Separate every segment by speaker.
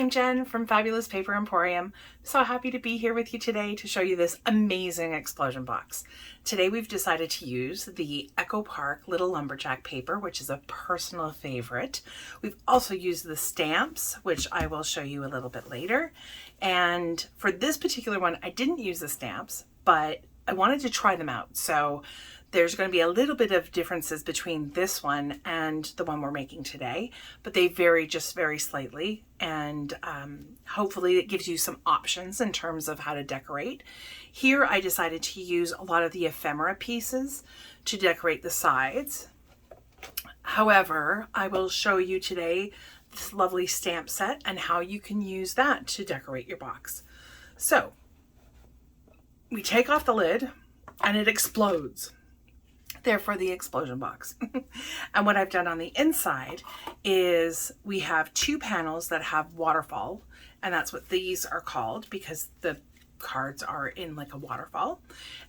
Speaker 1: I'm Jen from Fabulous Paper Emporium. So happy to be here with you today to show you this amazing explosion box. Today we've decided to use the Echo Park Little Lumberjack paper, which is a personal favorite. We've also used the stamps, which I will show you a little bit later. And for this particular one, I didn't use the stamps, but I wanted to try them out. So there's going to be a little bit of differences between this one and the one we're making today, but they vary just very slightly. And hopefully it gives you some options in terms of how to decorate. Here I decided to use a lot of the ephemera pieces to decorate the sides. However, I will show you today this lovely stamp set and how you can use that to decorate your box. So we take off the lid and it explodes. Therefore the explosion box. And what I've done on the inside is we have two panels that have waterfall, and that's what these are called because the cards are in like a waterfall.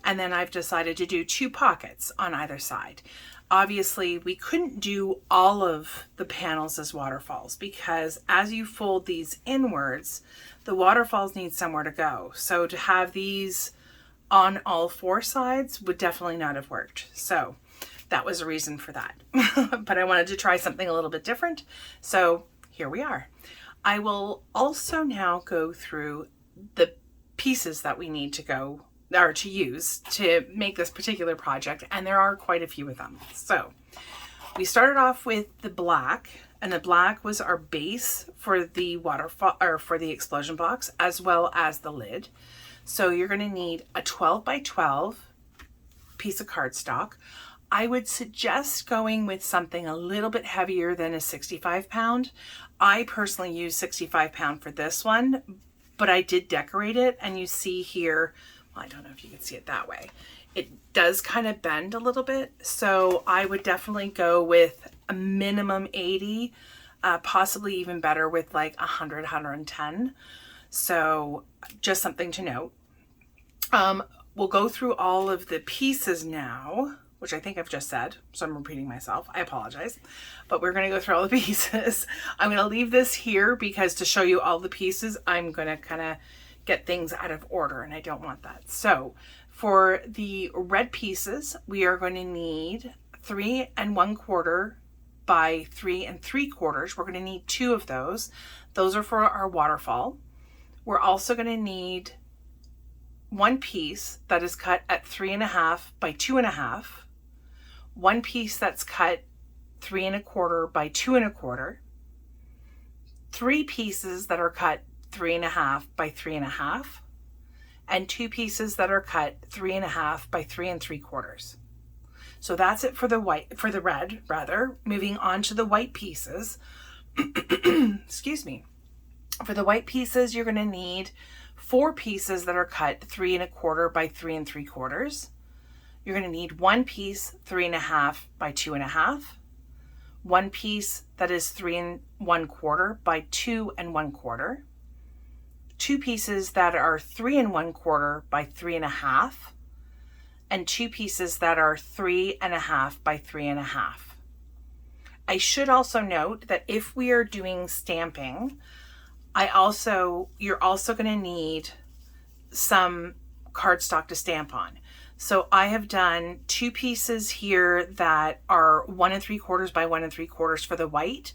Speaker 1: And then I've decided to do two pockets on either side. Obviously we couldn't do all of the panels as waterfalls because as you fold these inwards, the waterfalls need somewhere to go. So to have these on all four sides would definitely not have worked. So that was a reason for that. But I wanted to try something a little bit different. So here we are. I will also now go through the pieces that we need to go or to use to make this particular project. And there are quite a few of them. So we started off with the black, and the black was our base for the waterfall or for the explosion box, as well as the lid. So you're going to need a 12 by 12 piece of cardstock. I would suggest going with something a little bit heavier than a 65 pound. I personally use 65 pound for this one, but I did decorate it, and you see here, well, I don't know if you can see it that way. It does kind of bend a little bit. So I would definitely go with a minimum 80, possibly even better with like 100, 110. So just something to note. We'll go through all of the pieces now, which I think I've just said, so I'm repeating myself. I apologize, but we're going to go through all the pieces. I'm going to leave this here because to show you all the pieces, I'm going to kind of get things out of order, and I don't want that. So for the red pieces, we are going to need 3 1/4 by 3 3/4. We're going to need 2 of those. Those are for our waterfall. We're also going to need one piece that is cut at 3 1/2 by 2 1/2, one piece that's cut 3 1/4 by 2 1/4, 3 pieces that are cut 3 1/2 by 3 1/2, and 2 pieces that are cut 3 1/2 by 3 3/4. So that's it for the red rather. Moving on to the white pieces. Excuse me. For the white pieces, you're going to need 4 pieces that are cut 3 1/4 by 3 3/4. You're going to need one piece 3 1/2 by 2 1/2, one piece that is 3 1/4 by 2 1/4, 2 pieces that are 3 1/4 by 3 1/2, and 2 pieces that are 3 1/2 by 3 1/2. I should also note that if we are doing stamping, you're also going to need some cardstock to stamp on. So I have done 2 pieces here that are 1 3/4 by 1 3/4 for the white,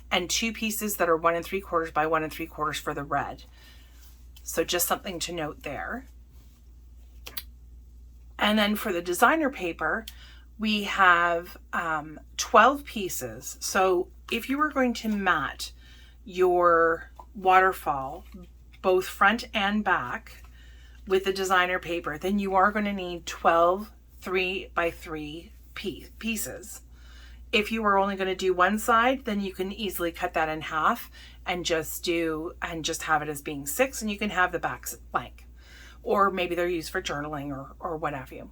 Speaker 1: and 2 pieces that are 1 3/4 by 1 3/4 for the red. So just something to note there. And then for the designer paper, we have 12 pieces. So if you were going to mat your waterfall, both front and back, with the designer paper, then you are going to need 12 3 by 3 pieces. If you are only going to do one side, then you can easily cut that in half and just have it as being 6, and you can have the backs blank. Or maybe they're used for journaling or what have you.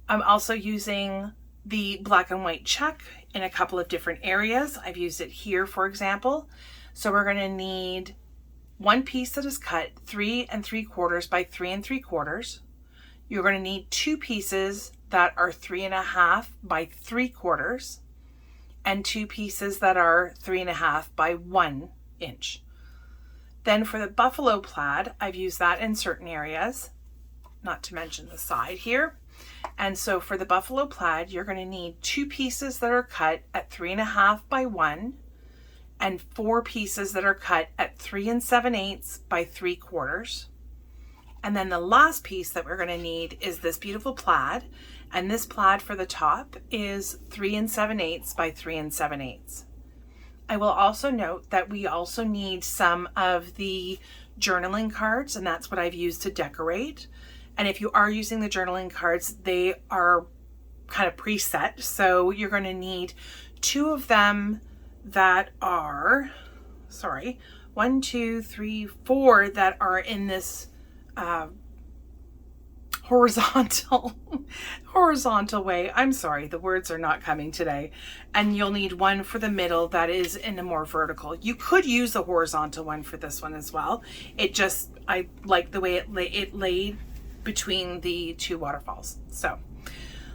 Speaker 1: I'm also using the black and white check in a couple of different areas. I've used it here, for example. So we're going to need one piece that is cut 3 3/4 by 3 3/4. You're going to need 2 pieces that are 3 1/2 by 3/4, and 2 pieces that are 3 1/2 by 1 inch. Then for the buffalo plaid, I've used that in certain areas, not to mention the side here. And so for the buffalo plaid, you're going to need 2 pieces that are cut at 3.5 by 1 and 4 pieces that are cut at 3 7/8 by 3/4. And then the last piece that we're going to need is this beautiful plaid. And this plaid for the top is 3 7/8 by 3 7/8. I will also note that we also need some of the journaling cards, and that's what I've used to decorate. And if you are using the journaling cards, they are kind of preset. So you're going to need 2 of them that are, 1, 2, 3, 4 that are in this horizontal way. I'm sorry, the words are not coming today. And you'll need 1 for the middle that is in a more vertical. You could use the horizontal one for this one as well. I like the way it laid between the 2 waterfalls.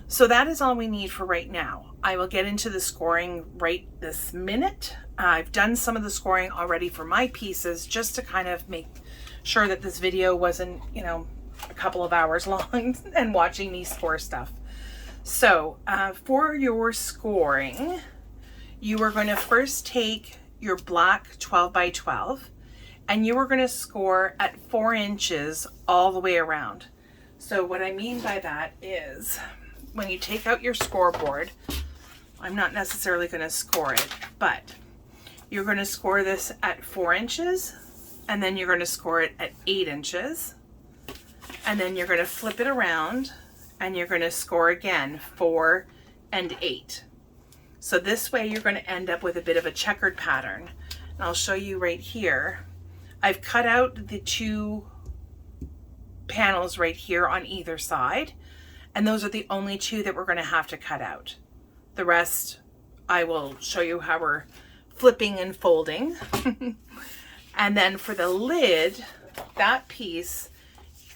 Speaker 1: So that is all we need for right now. I will get into the scoring right this minute. I've done some of the scoring already for my pieces just to kind of make sure that this video wasn't, a couple of hours long and watching me score stuff. So for your scoring, you are going to first take your black 12 by 12 and you are going to score at 4 inches all the way around. So what I mean by that is when you take out your scoreboard, I'm not necessarily going to score it, but you're going to score this at 4 inches and then you're going to score it at 8 inches. And then you're going to flip it around and you're going to score again 4 and 8. So this way you're going to end up with a bit of a checkered pattern. And I'll show you right here. I've cut out the 2 panels right here on either side. And those are the only 2 that we're going to have to cut out. The rest, I will show you how we're flipping and folding. And then for the lid, that piece,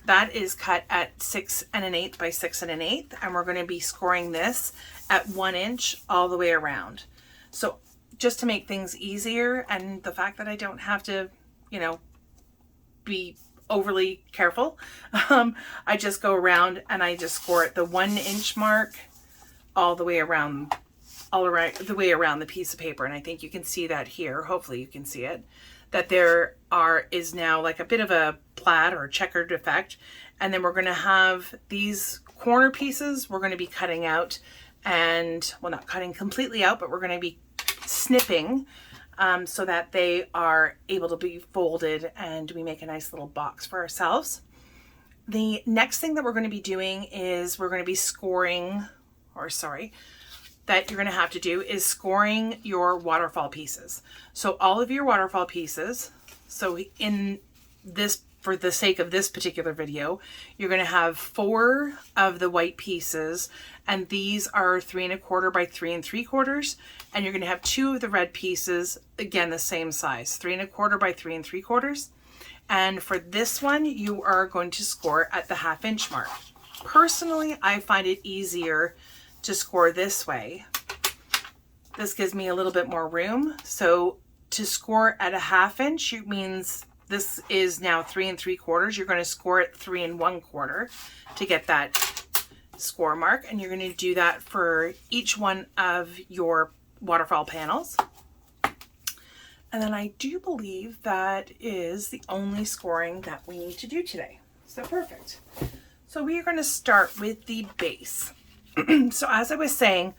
Speaker 1: that is cut at 6 1/8 by 6 1/8, and we're going to be scoring this at 1 inch all the way around. So just to make things easier, and the fact that I don't have to, be overly careful, I just go around and I just score at the 1 inch mark all the way around, the way around the piece of paper. And I think you can see that here. Hopefully you can see it. That there is now like a bit of a plaid or checkered effect. And then we're going to have these corner pieces we're going to be cutting out, and, well, not cutting completely out, but we're going to be snipping so that they are able to be folded and we make a nice little box for ourselves. The next thing that we're going to be doing is we're going to be scoring, that you're going to have to do is scoring your waterfall pieces. So all of your waterfall pieces, so in this, for the sake of this particular video, you're going to have 4 of the white pieces, and these are 3 1/4 by 3 3/4, and you're going to have 2 of the red pieces, again the same size, 3 1/4 by 3 3/4. And for this one, you are going to score at the 1/2 inch mark. Personally, I find it easier to score this way. This gives me a little bit more room. So to score at a 1/2 inch, it means this is now 3 3/4. You're going to score at 3 1/4 to get that score mark. And you're going to do that for each one of your waterfall panels. And then I do believe that is the only scoring that we need to do today. So perfect. So we are going to start with the base. So as I was saying,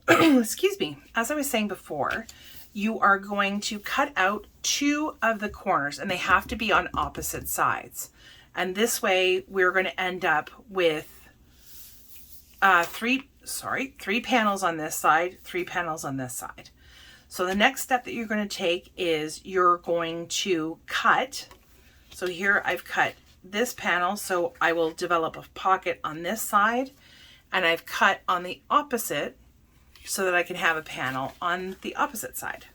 Speaker 1: as I was saying before, you are going to cut out 2 of the corners, and they have to be on opposite sides. And this way we're going to end up with 3 panels on this side, 3 panels on this side. So the next step that you're going to take is you're going to cut. So here I've cut this panel, so I will develop a pocket on this side, and I've cut on the opposite so that I can have a panel on the opposite side.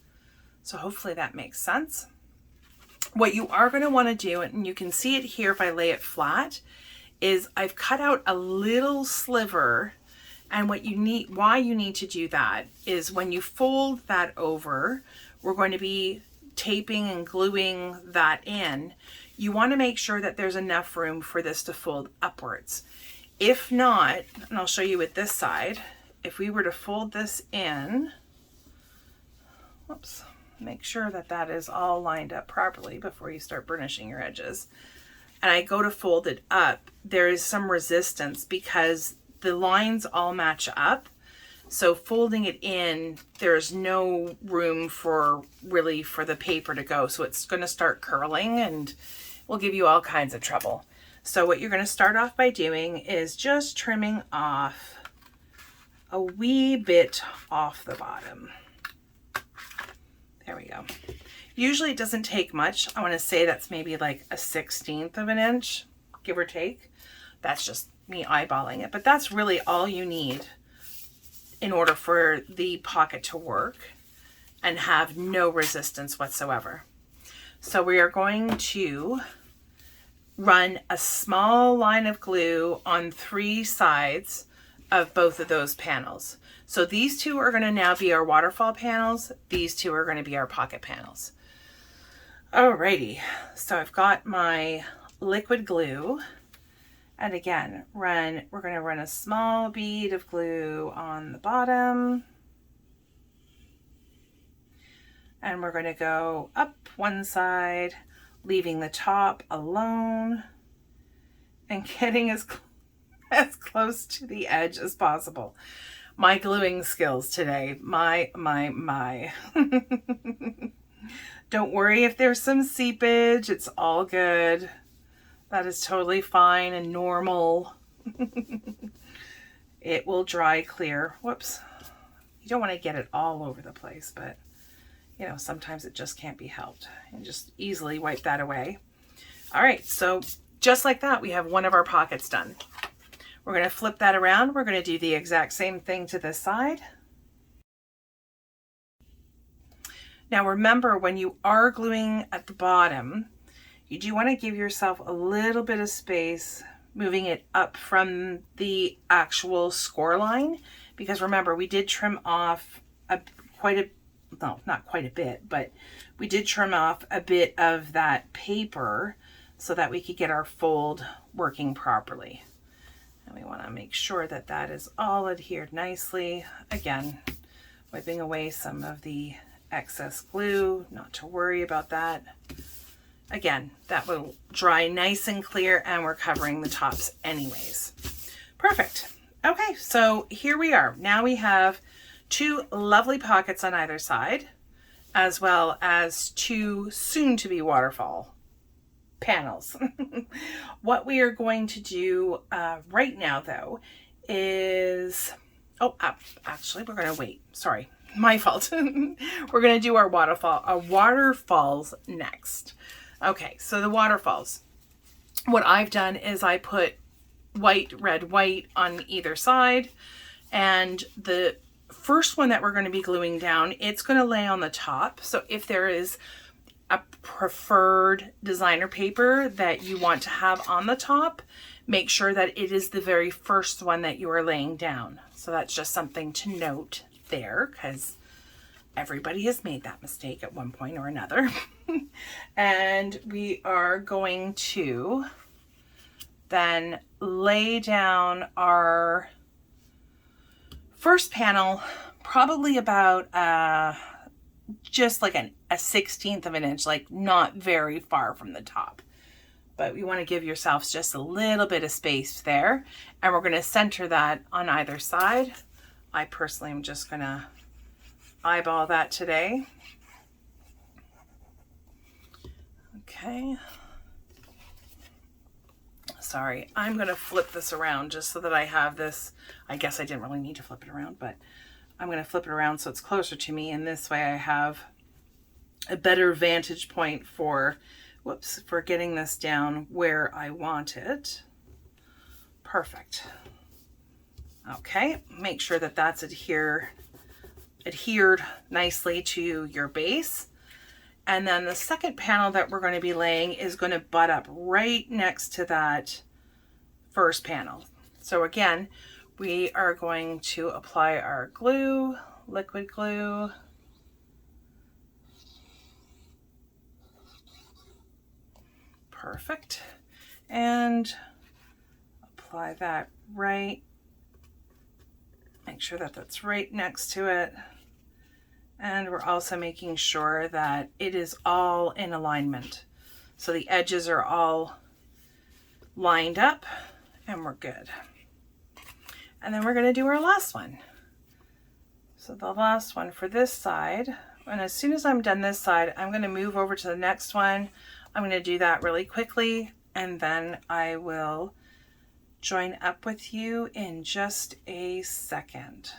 Speaker 1: So hopefully that makes sense. What you are going to want to do, and you can see it here if I lay it flat, is I've cut out a little sliver. And why you need to do that is when you fold that over, we're going to be taping and gluing that in, you want to make sure that there's enough room for this to fold upwards. If not, and I'll show you with this side, if we were to fold this in, whoops, make sure that that is all lined up properly before you start burnishing your edges. And I go to fold it up, there is some resistance because the lines all match up. So folding it in, there's no room for really for the paper to go. So it's going to start curling and will give you all kinds of trouble. So what you're going to start off by doing is just trimming off a wee bit off the bottom. There we go. Usually it doesn't take much. I want to say that's maybe like a 1/16 of an inch, give or take. That's just me eyeballing it, but that's really all you need in order for the pocket to work and have no resistance whatsoever. So we are going to run a small line of glue on 3 sides of both of those panels. So these 2 are going to now be our waterfall panels. These 2 are going to be our pocket panels. Alrighty, so I've got my liquid glue. And again, we're going to run a small bead of glue on the bottom. And we're going to go up one side, leaving the top alone and getting as close to the edge as possible. My gluing skills today, my. Don't worry if there's some seepage, it's all good. That is totally fine and normal. It will dry clear. Whoops. You don't want to get it all over the place, but you know, sometimes it just can't be helped. And just easily wipe that away. All right, so just like that, we have one of our pockets done. We're going to flip that around. We're going to do the exact same thing to this side. Now remember, when you are gluing at the bottom, you do want to give yourself a little bit of space, moving it up from the actual score line, because remember, we did trim off not quite a bit, but we did trim off a bit of that paper so that we could get our fold working properly. And we want to make sure that that is all adhered nicely. Again, wiping away some of the excess glue, not to worry about that. Again, that will dry nice and clear, and we're covering the tops anyways. Perfect. Okay, so here we are. Now we have 2 lovely pockets on either side, as well as 2 soon-to-be waterfall panels. What we are going to do right now, though, is... actually, we're going to wait. Sorry, my fault. We're going to do our waterfalls next. Okay, so the waterfalls. What I've done is I put white, red, white on either side, and the first one that we're going to be gluing down, it's going to lay on the top. So if there is a preferred designer paper that you want to have on the top, make sure that it is the very first one that you are laying down. So that's just something to note there, because everybody has made that mistake at one point or another. And we are going to then lay down our first panel, probably about just like a 1/16 of an inch, like not very far from the top. But you want to give yourselves just a little bit of space there. And we're going to center that on either side. I personally am just going to eyeball that today. Okay. Sorry, I'm going to flip this around just so that I have this. I guess I didn't really need to flip it around, but I'm going to flip it around so it's closer to me. And this way I have a better vantage point for, for getting this down where I want it. Perfect. Okay, make sure that that's adhered nicely to your base. And then the second panel that we're going to be laying is going to butt up right next to that first panel. So again, we are going to apply our glue, liquid glue. Perfect. And apply that right. Make sure that that's right next to it. And we're also making sure that it is all in alignment. So the edges are all lined up and we're good. And then we're going to do our last one. So the last one for this side, and as soon as I'm done this side, I'm going to move over to the next one. I'm going to do that really quickly, and then I will join up with you in just a second.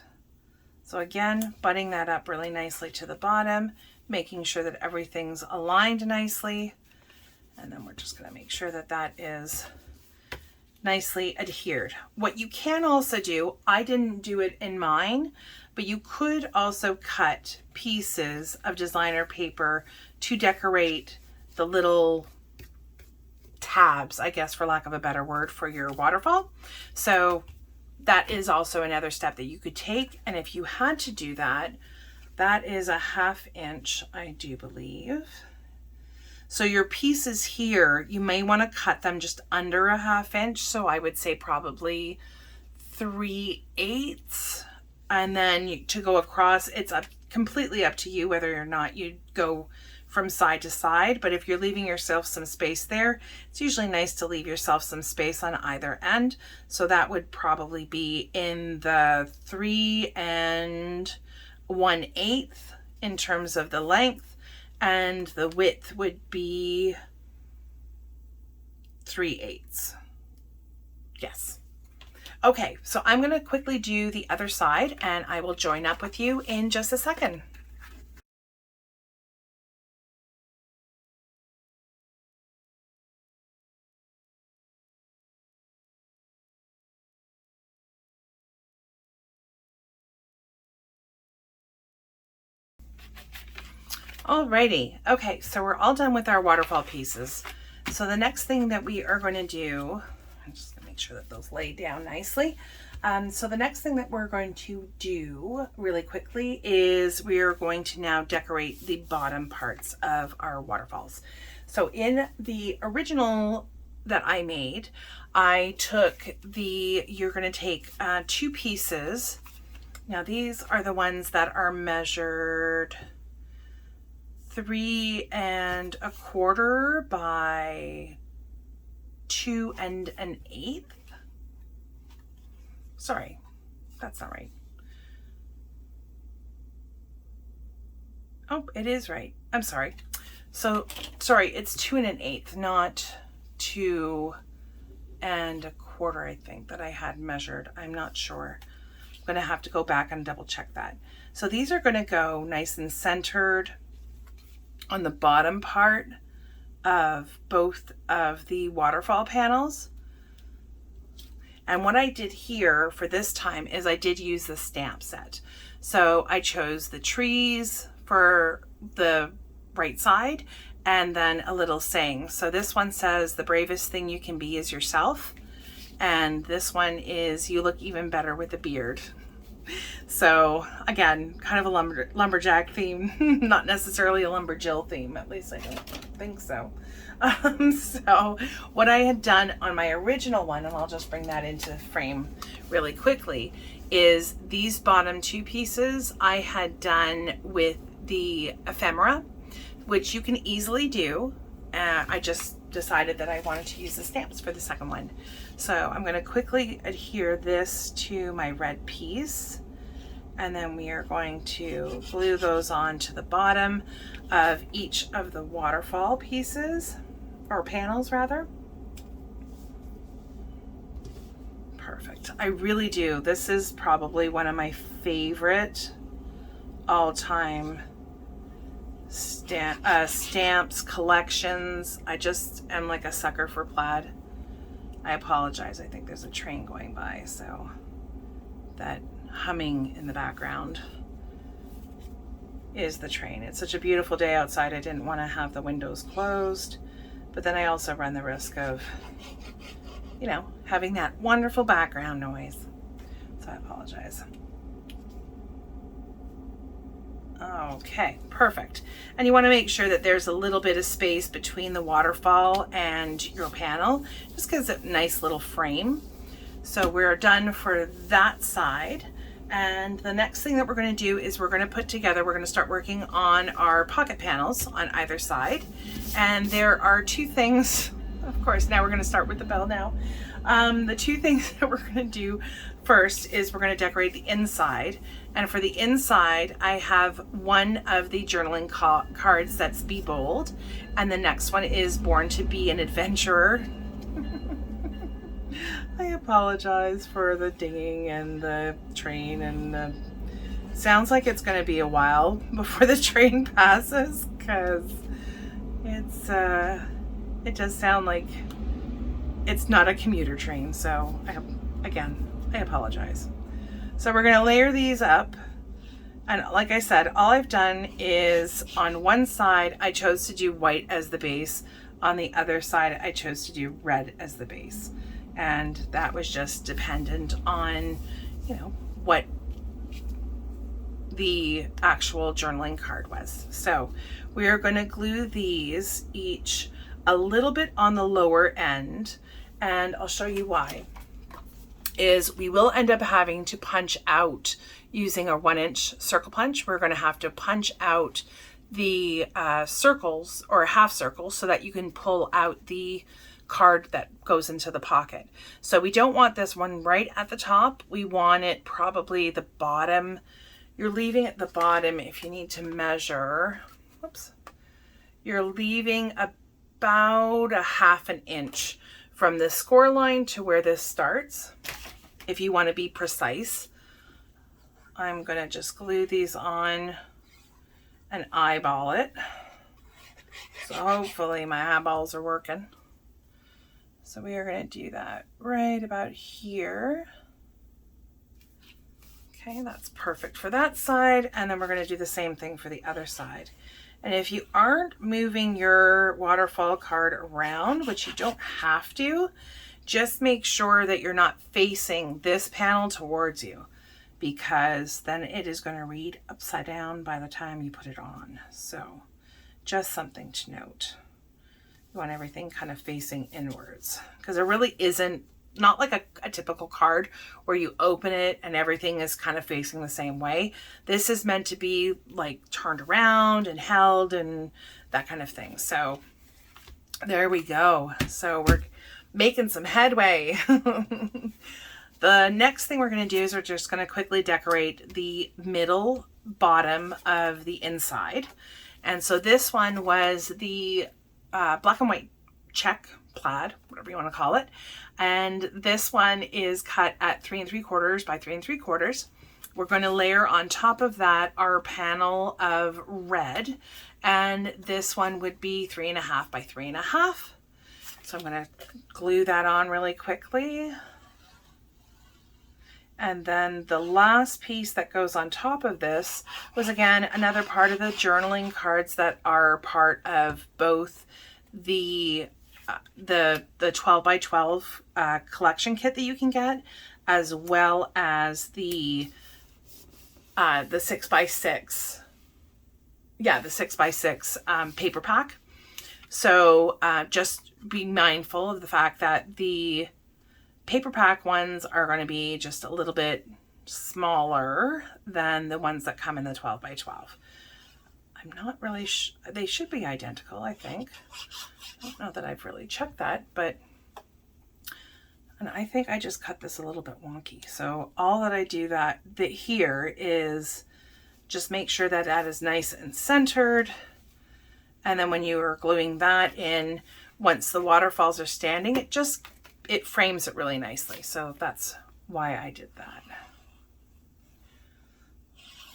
Speaker 1: So again, butting that up really nicely to the bottom, making sure that everything's aligned nicely. And then we're just going to make sure that that is nicely adhered. What you can also do, I didn't do it in mine, but you could also cut pieces of designer paper to decorate the little tabs, I guess, for lack of a better word, for your waterfall. So that is also another step that you could take. And if you had to do that, that is a 1/2 inch, I do believe. So your pieces here, you may want to cut them just under a 1/2 inch. So I would say probably 3/8. And then to go across, it's completely up to you whether or not you go from side to side. But if you're leaving yourself some space there, it's usually nice to leave yourself some space on either end. So that would probably be in the 3 1/8 in terms of the length, and the width would be 3/8. Yes. Okay, so I'm going to quickly do the other side and I will join up with you in just a second. Alrighty, okay, so we're all done with our waterfall pieces. So the next thing that we are going to do, I'm just going to make sure that those lay down nicely. So the next thing that we're going to do really quickly is we are going to now decorate the bottom parts of our waterfalls. So in the original that I made, I took you're going to take 2 pieces. Now these are the ones that are measured 3 1/4 by 2 1/8. Sorry, that's not right. Oh, it is right. I'm sorry. So, sorry, it's 2 1/8, not 2 1/4, I think, that I had measured. I'm not sure. I'm going to have to go back and double check that. So these are going to go nice and centered on the bottom part of both of the waterfall panels. And what I did here for this time is I did use the stamp set. So I chose the trees for the right side and then a little saying. So this one says, "The bravest thing you can be is yourself." And this one is, "You look even better with a beard." So again, kind of a lumberjack theme, not necessarily a lumberjill theme, at least I don't think so. So what I had done on my original one, and I'll just bring that into the frame really quickly, is these bottom 2 pieces I had done with the ephemera, which you can easily do. I just decided that I wanted to use the stamps for the second one. So I'm going to quickly adhere this to my red piece, and then we are going to glue those on to the bottom of each of the waterfall pieces, or panels rather. Perfect. I really do. This is probably one of my favorite all-time stamps collections. I just am like a sucker for plaid. I apologize. I think there's a train going by, so that humming in the background is the train. It's such a beautiful day outside. I didn't want to have the windows closed, but then I also run the risk of, you know, having that wonderful background noise. So I apologize. Okay, perfect. And you want to make sure that there's a little bit of space between the waterfall and your panel, just gives it a nice little frame. So we're done for that side. And the next thing that we're going to do is we're going to start working on our pocket panels on either side. And there are two things, of course, now we're going to start with the bell now. The two things that we're going to do first is we're going to decorate the inside. And for the inside, I have one of the journaling cards that's Be Bold. And the next one is Born to Be an Adventurer. I apologize for the dinging and the train, and sounds like it's going to be a while before the train passes, because it does sound like it's not a commuter train. So I apologize. So we're going to layer these up, and like I said, all I've done is on one side I chose to do white as the base, on the other side I chose to do red as the base. And that was just dependent on, you know, what the actual journaling card was. So we are going to glue these each a little bit on the lower end, and I'll show you why. Is we will end up having to punch out using a 1-inch circle punch. We're going to have to punch out the circles or half circles so that you can pull out the card that goes into the pocket. So we don't want this one right at the top. We want it probably the bottom. You're leaving at the bottom, if you need to measure, whoops, you're leaving about a 1/2 inch from the score line to where this starts, if you want to be precise. I'm going to just glue these on and eyeball it. So hopefully my eyeballs are working. So we are going to do that right about here. Okay, that's perfect for that side. And then we're going to do the same thing for the other side. And if you aren't moving your waterfall card around, which you don't have to, just make sure that you're not facing this panel towards you, because then it is going to read upside down by the time you put it on. So just something to note. You want everything kind of facing inwards, because there really isn't, not like a typical card where you open it and everything is kind of facing the same way. This is meant to be like turned around and held and that kind of thing. So there we go. So we're making some headway. The next thing we're going to do is we're just going to quickly decorate the middle bottom of the inside. And so this one was the black and white check plaid, whatever you want to call it. And this one is cut at 3 3/4 by 3 3/4. We're going to layer on top of that our panel of red. And this one would be 3 1/2 by 3 1/2. So I'm going to glue that on really quickly. And then the last piece that goes on top of this was, again, another part of the journaling cards that are part of both the 12 by 12 collection kit that you can get, as well as the 6 by 6. Yeah, the 6 by 6 paper pack. So just be mindful of the fact that the paper pack ones are going to be just a little bit smaller than the ones that come in the 12 by 12. I'm not really they should be identical, I think. I don't know that I've really checked that, but and I think I just cut this a little bit wonky. So all that I do that here is just make sure that that is nice and centered. And then when you are gluing that in, once the waterfalls are standing, it frames it really nicely. So that's why I did that.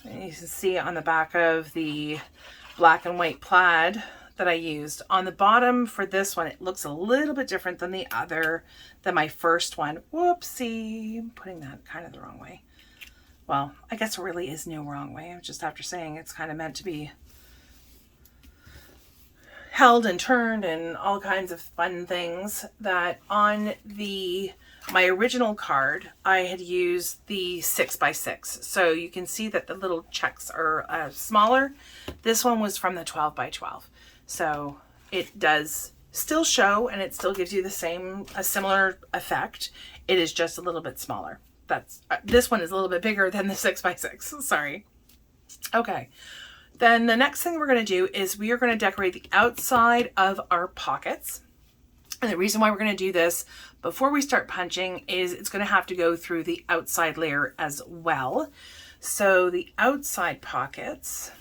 Speaker 1: And you can see on the back of the black and white plaid that I used, on the bottom for this one, it looks a little bit different than than my first one. Whoopsie, I'm putting that kind of the wrong way. Well, I guess there really is no wrong way. Just after saying it's kind of meant to be. held and turned and all kinds of fun things, that on my original card, I had used the 6x6. So you can see that the little checks are smaller. This one was from the 12x12. So it does still show, and it still gives you a similar effect. It is just a little bit smaller. This one is a little bit bigger than the 6x6. Sorry. Okay. Then the next thing we're going to do is we are going to decorate the outside of our pockets. And the reason why we're going to do this before we start punching is it's going to have to go through the outside layer as well. So the outside pockets,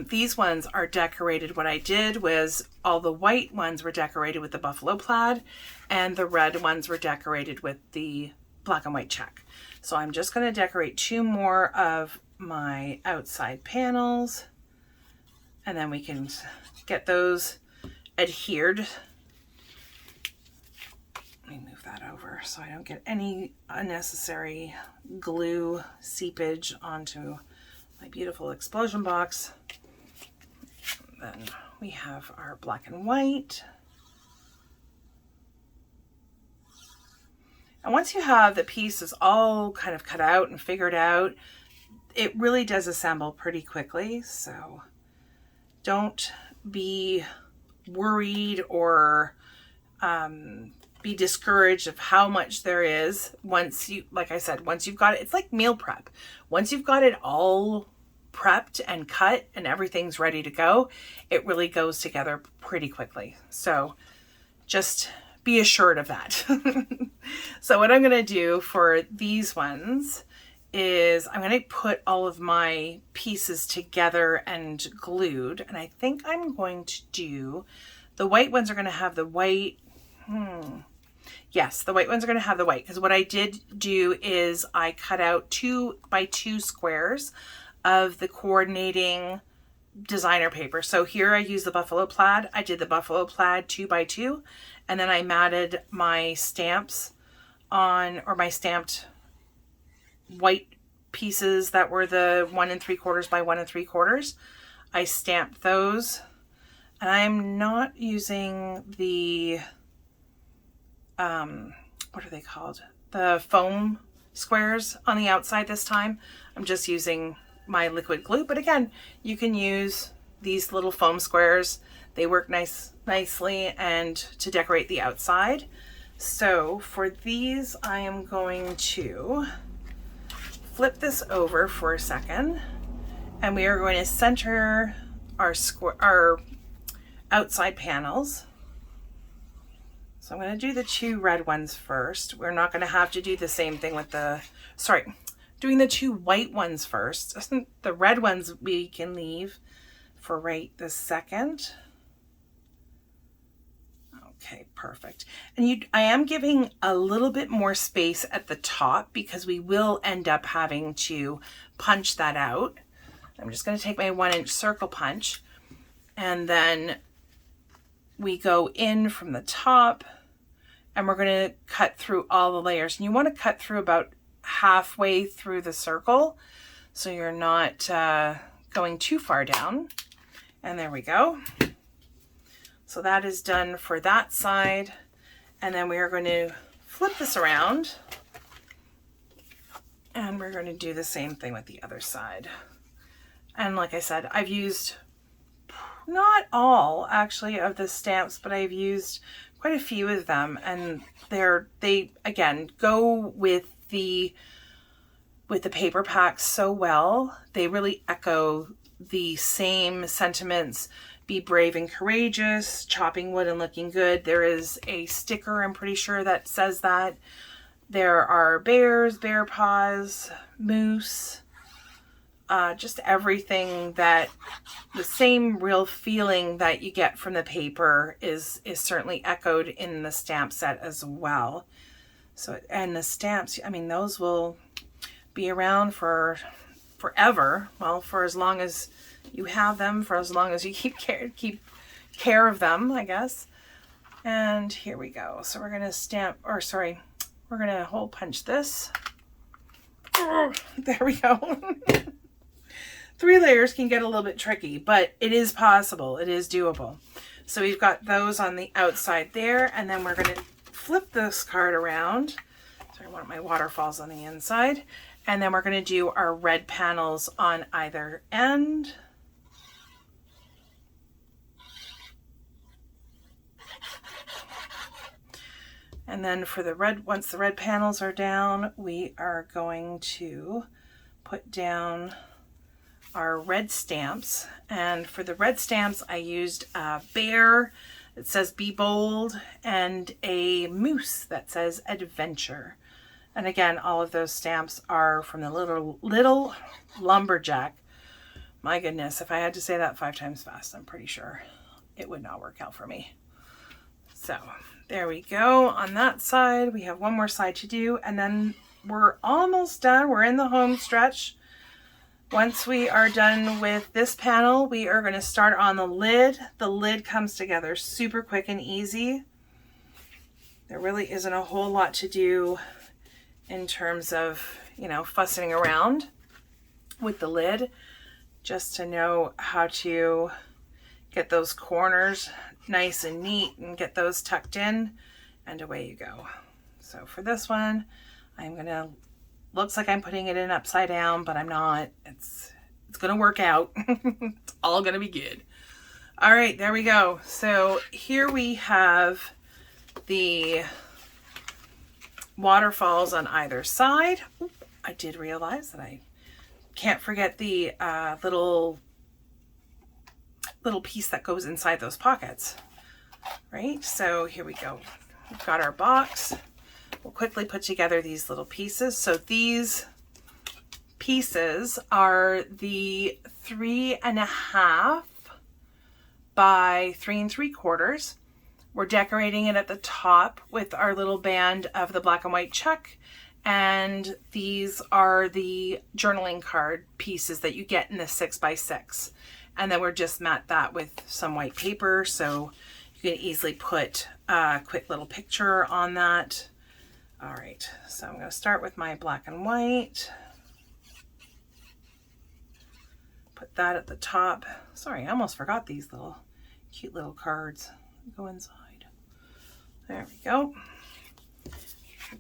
Speaker 1: these ones are decorated. What I did was all the white ones were decorated with the buffalo plaid, and the red ones were decorated with the black and white check. So I'm just going to decorate 2 more of my outside panels, and then we can get those adhered. Let me move that over so I don't get any unnecessary glue seepage onto my beautiful explosion box. Then we have our black and white. And once you have the pieces all kind of cut out and figured out, it really does assemble pretty quickly. So don't be worried or be discouraged of how much there is. Once you, like I said, once you've got it, it's like meal prep. Once you've got it all prepped and cut and everything's ready to go, it really goes together pretty quickly. So just be assured of that. So what I'm going to do for these ones is I'm going to put all of my pieces together and glued. And I think I'm going to do, the white ones are going to have the white. Yes, the white ones are going to have the white, because what I did do is I cut out 2x2 squares of the coordinating designer paper. So here I use the buffalo plaid. I did the buffalo plaid 2x2, and then I matted my stamps on, or my stamped white pieces that were the 1 3/4 by 1 3/4. I stamped those, and I'm not using the what are they called? The foam squares on the outside this time. I'm just using my liquid glue, but again, you can use these little foam squares. They work nicely and to decorate the outside. So for these, I am going to flip this over for a second, and we are going to center our outside panels. So I'm going to do the 2 red ones first. We're not going to have to do the same thing with doing the 2 white ones first. The red ones we can leave for right this second. Okay, perfect. And I am giving a little bit more space at the top because we will end up having to punch that out. I'm just going to take my 1-inch circle punch, and then we go in from the top, and we're going to cut through all the layers. And you want to cut through about halfway through the circle so you're not going too far down. And there we go. So that is done for that side. And then we are going to flip this around, and we're going to do the same thing with the other side. And like I said, I've used not all actually of the stamps, but I've used quite a few of them, and they again go with the paper packs so well. They really echo the same sentiments: be brave and courageous, chopping wood and looking good. There is a sticker, I'm pretty sure, that says that. There are bears, bear paws, moose, just everything, that the same real feeling that you get from the paper is certainly echoed in the stamp set as well. So, and the stamps, I mean, those will be around for forever. Well, for as long as you have them, for as long as you keep care of them, I guess. And here we go. So we're going to we're going to hole punch this. Oh, there we go. 3 layers can get a little bit tricky, but it is possible. It is doable. So we've got those on the outside there, and then we're going to flip this card around. So I want my waterfalls on the inside, and then we're going to do our red panels on either end. And then for the red, once the red panels are down, we are going to put down our red stamps. And for the red stamps, I used a bear that says Be Bold and a moose that says Adventure. And again, all of those stamps are from the little Lumberjack. My goodness, if I had to say that 5 times fast, I'm pretty sure it would not work out for me. So there we go. On that side, we have one more side to do, and then we're almost done. We're in the home stretch. Once we are done with this panel, we are going to start on the lid. The lid comes together super quick and easy. There really isn't a whole lot to do in terms of, you know, fussing around with the lid, just to know how to get those corners nice and neat and get those tucked in, and away you go. So for this one, I'm gonna, looks like I'm putting it in upside down, but I'm not. It's gonna work out. It's all gonna be good. All right, there we go. So here we have the waterfalls on either side. Oop, I did realize that I can't forget the little piece that goes inside those pockets, right? So here we go. We've got our box. We'll quickly put together these little pieces. So these pieces are the 3.5 by 3 3/4. We're decorating it at the top with our little band of the black and white check. And these are the journaling card pieces that you get in the 6 by 6. And then we're just matte that with some white paper, so you can easily put a quick little picture on that. All right, so I'm going to start with my black and white. Put that at the top. Sorry, I almost forgot these little cute little cards. Go inside. There we go.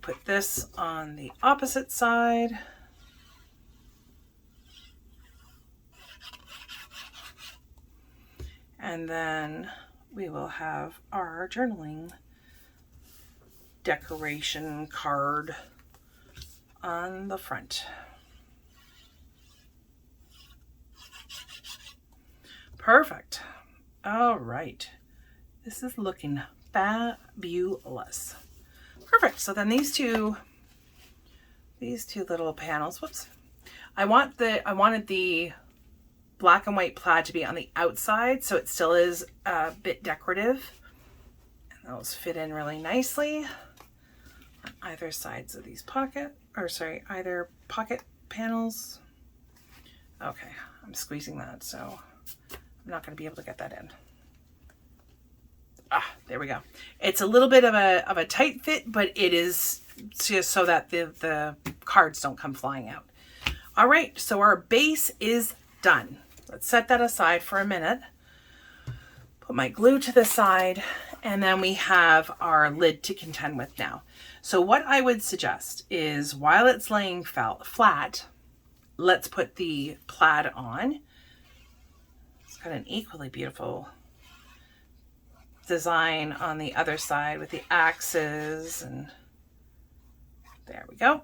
Speaker 1: Put this on the opposite side. And then we will have our journaling decoration card on the front. Perfect. All right. This is looking fabulous. Perfect. So then these two little panels, whoops. I wanted the black and white plaid to be on the outside, so it still is a bit decorative. And those fit in really nicely on either sides of these either pocket panels. Okay, I'm squeezing that, so I'm not going to be able to get that in. Ah, there we go. It's a little bit of a tight fit, but it is just so that the cards don't come flying out. All right, so our base is done. Let's set that aside for a minute. Put my glue to the side, and then we have our lid to contend with now. So what I would suggest is, while it's laying flat, let's put the plaid on. It's got an equally beautiful design on the other side with the axes, and there we go.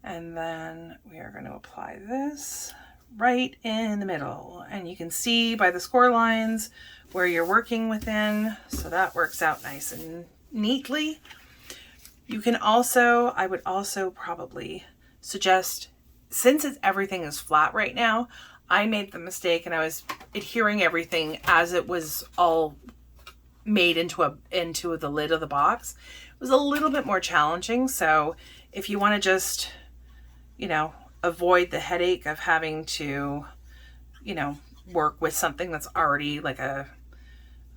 Speaker 1: And then we are going to apply this right in the middle, and you can see by the score lines where you're working within, so that works out nice and neatly. You can also, I would also probably suggest, since everything is flat right now, I made the mistake and I was adhering everything as it was all made into the lid of the box. It was a little bit more challenging, so if you want to just, you know, avoid the headache of having to, you know, work with something that's already like I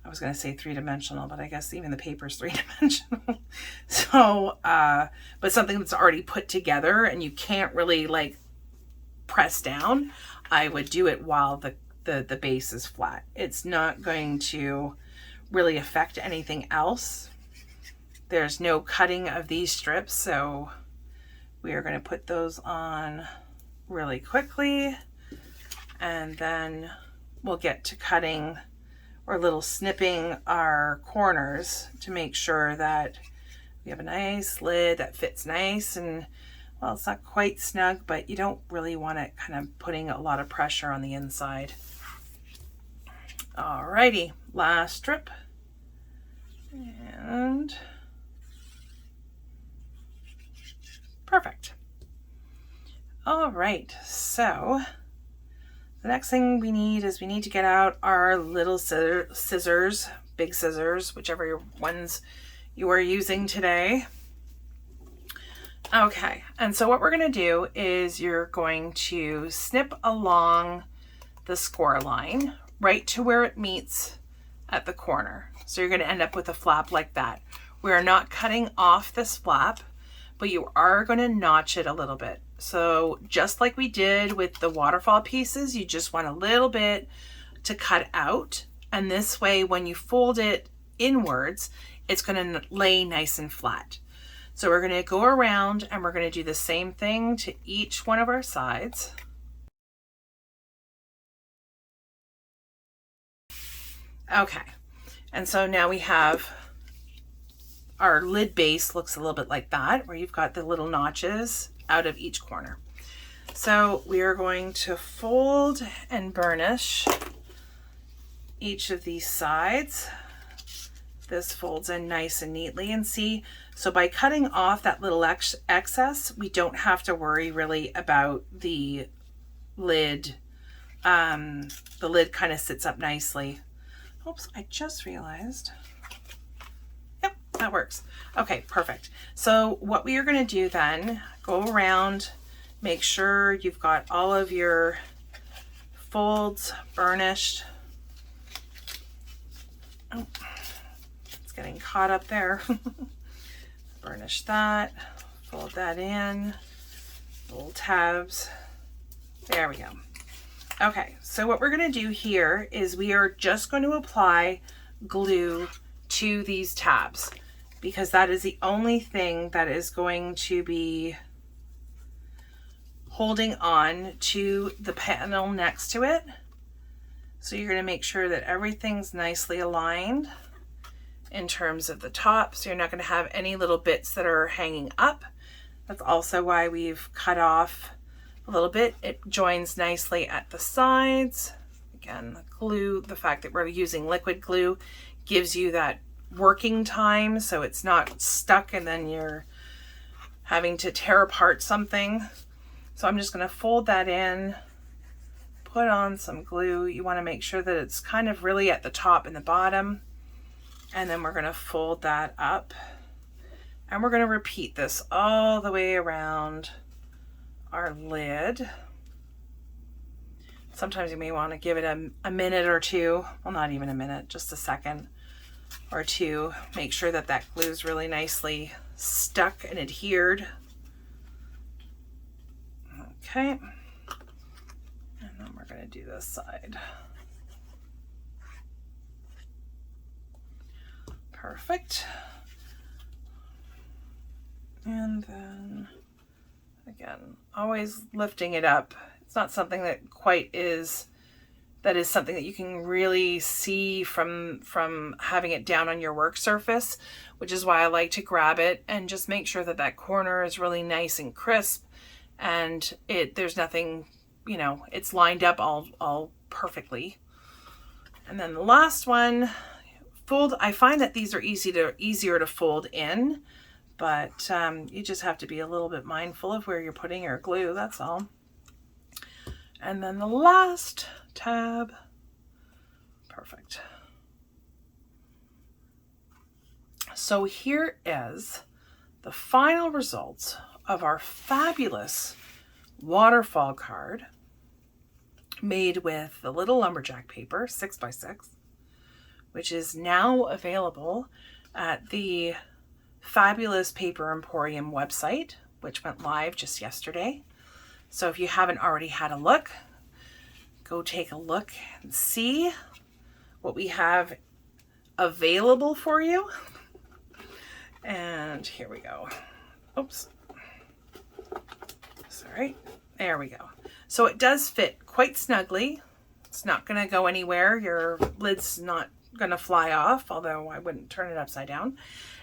Speaker 1: was going to say 3-dimensional, but I guess even the paper is 3-dimensional. So, but something that's already put together and you can't really like press down. I would do it while the base is flat. It's not going to really affect anything else. There's no cutting of these strips, so we are going to put those on really quickly, and then we'll get to cutting or little snipping our corners to make sure that we have a nice lid that fits nice and, well, it's not quite snug, but you don't really want it kind of putting a lot of pressure on the inside. Alrighty, last strip. And perfect. All right, so the next thing we need is we need to get out our little scissors, big scissors, whichever ones you are using today. Okay, and so what we're going to do is you're going to snip along the score line right to where it meets at the corner. So you're going to end up with a flap like that. We are not cutting off this flap, but you are going to notch it a little bit. So just like we did with the waterfall pieces, you just want a little bit to cut out. And this way, when you fold it inwards, it's going to lay nice and flat. So we're going to go around and we're going to do the same thing to each one of our sides. Okay, and so now we have our lid base looks a little bit like that, where you've got the little notches out of each corner. So we are going to fold and burnish each of these sides. This folds in nice and neatly, and see, so by cutting off that little excess, we don't have to worry really about the lid. The lid kind of sits up nicely. Oops, I just realized. Yep, that works. Okay, perfect. So what we are going to do then, go around, make sure you've got all of your folds burnished. Oh, it's getting caught up there. Burnish that, fold that in, little tabs. There we go. Okay, so what we're going to do here is we are just going to apply glue to these tabs, because that is the only thing that is going to be holding on to the panel next to it. So you're going to make sure that everything's nicely aligned in terms of the top, so you're not going to have any little bits that are hanging up. That's also why we've cut off a little bit. It joins nicely at the sides. Again, the glue, the fact that we're using liquid glue gives you that working time, so it's not stuck and then you're having to tear apart something. So I'm just going to fold that in, put on some glue. You want to make sure that it's kind of really at the top and the bottom, and then we're going to fold that up, and we're going to repeat this all the way around our lid. Sometimes you may want to give it a minute or two. Well, not even a minute, just a second or two. Make sure that that glue is really nicely stuck and adhered. Okay. And then we're going to do this side. Perfect. And then again, always lifting it up. It's not something that quite is, that is something that you can really see from having it down on your work surface, which is why I like to grab it and just make sure that that corner is really nice and crisp, and there's nothing, you know, it's lined up all perfectly. And then the last one, fold. I find that these are easier to fold in, but you just have to be a little bit mindful of where you're putting your glue, that's all. And then the last tab, perfect. So here is the final results of our fabulous waterfall card made with the little lumberjack paper, 6x6, which is now available at the Fabbulous Paper Emporium website, which went live just yesterday. So if you haven't already had a look, go take a look and see what we have available for you. And here we go. Oops. Sorry. There we go. So it does fit quite snugly. It's not going to go anywhere. Your lid's not going to fly off, although I wouldn't turn it upside down.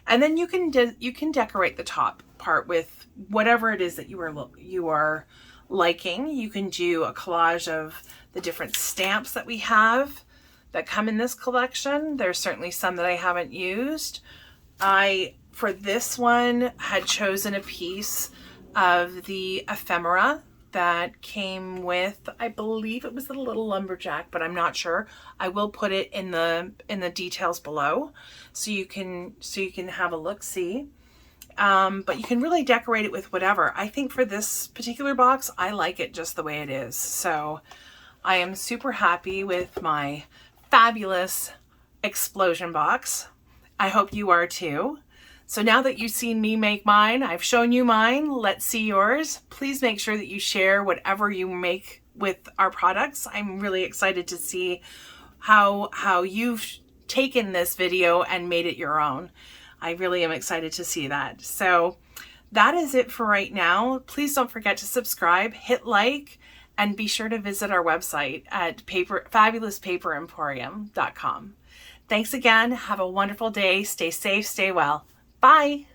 Speaker 1: And then you can decorate the top part with whatever it is that you are liking. You can do a collage of the different stamps that we have that come in this collection. There's certainly some that I haven't used. For this one, had chosen a piece of the ephemera that came with, I believe it was the little lumberjack, but I'm not sure. I will put it in the details below so you can have a look see. But you can really decorate it with whatever. I think for this particular box, I like it just the way it is. So I am super happy with my fabulous explosion box. I hope you are too. So now that you've seen me make mine, I've shown you mine, let's see yours. Please make sure that you share whatever you make with our products. I'm really excited to see how you've taken this video and made it your own. I really am excited to see that. So that is it for right now. Please don't forget to subscribe, hit like, and be sure to visit our website at fabulouspaperemporium.com. Thanks again. Have a wonderful day. Stay safe, stay well. Bye.